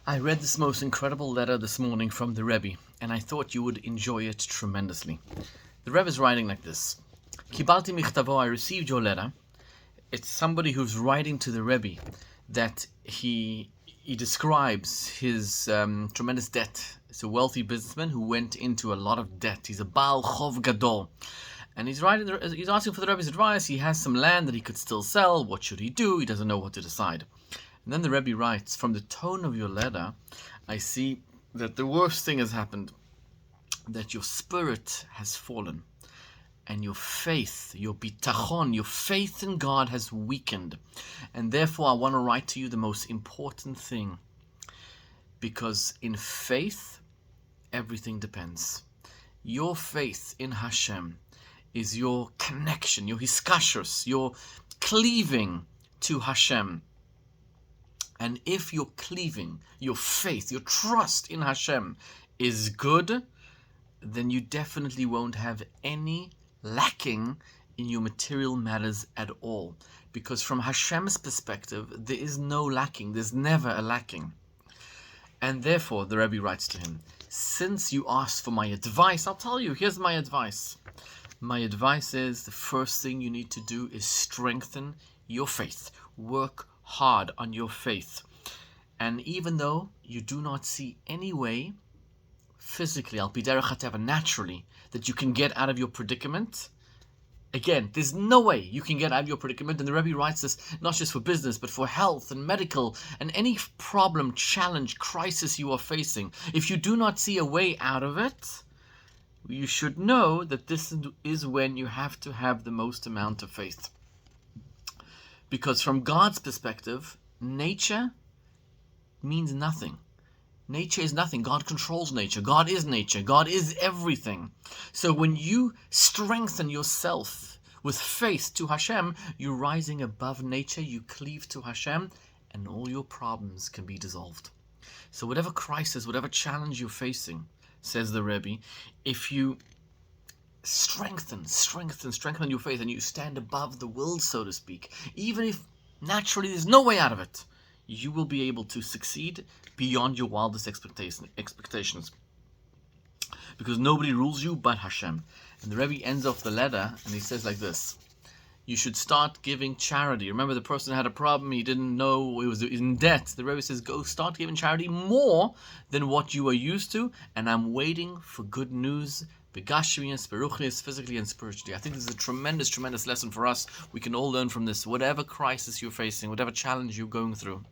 I read this most incredible letter this morning from the Rebbe, and I thought you would enjoy it tremendously. The Rebbe is writing like this. Kibalti michtavo, I received your letter. It's somebody who's writing to the Rebbe that he describes his tremendous debt. It's a wealthy businessman who went into a lot of debt. He's a Baal Chov Gadol. And he's asking for the Rebbe's advice. He has some land that he could still sell. What should he do? He doesn't know what to decide. And then the Rebbe writes, from the tone of your letter, I see that the worst thing has happened, that your spirit has fallen, and your faith, your bitachon, your faith in God has weakened. And therefore I want to write to you the most important thing, because in faith, everything depends. Your faith in Hashem is your connection, your hiskashus, your cleaving to Hashem. And if your cleaving, your faith, your trust in Hashem is good, then you definitely won't have any lacking in your material matters at all. Because from Hashem's perspective, there is no lacking. There's never a lacking. And therefore, the Rebbe writes to him, since you asked for my advice, I'll tell you, here's my advice. My advice is the first thing you need to do is strengthen your faith. Work hard on your faith. And even though you do not see any way physically, al pi derech hateva, naturally, that you can get out of your predicament, again, there's no way you can get out of your predicament. And the Rebbe writes this not just for business, but for health and medical and any problem, challenge, crisis you are facing. If you do not see a way out of it, you should know that this is when you have to have the most amount of faith. Because from God's perspective, nature means nothing. Nature is nothing. God controls nature. God is nature. God is everything. So when you strengthen yourself with faith to Hashem, you're rising above nature, you cleave to Hashem, and all your problems can be dissolved. So whatever crisis, whatever challenge you're facing, says the Rebbe, if you strengthen your faith and you stand above the world, so to speak, even if naturally there's no way out of it, you will be able to succeed beyond your wildest expectations. Because nobody rules you but Hashem. And the Rebbe ends off the letter and he says like this: you should start giving charity. Remember, the person had a problem, he didn't know, he was in debt. The Rebbe says, go start giving charity more than what you are used to, and I'm waiting for good news, begashmius, beruchnius, physically and spiritually. I think this is a tremendous lesson for us. We can all learn from this. Whatever crisis you're facing, whatever challenge you're going through,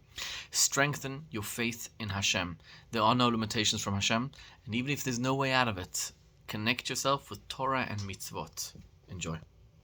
strengthen your faith in Hashem. There are no limitations from Hashem, and even if there's no way out of it, connect yourself with Torah and mitzvot. Enjoy.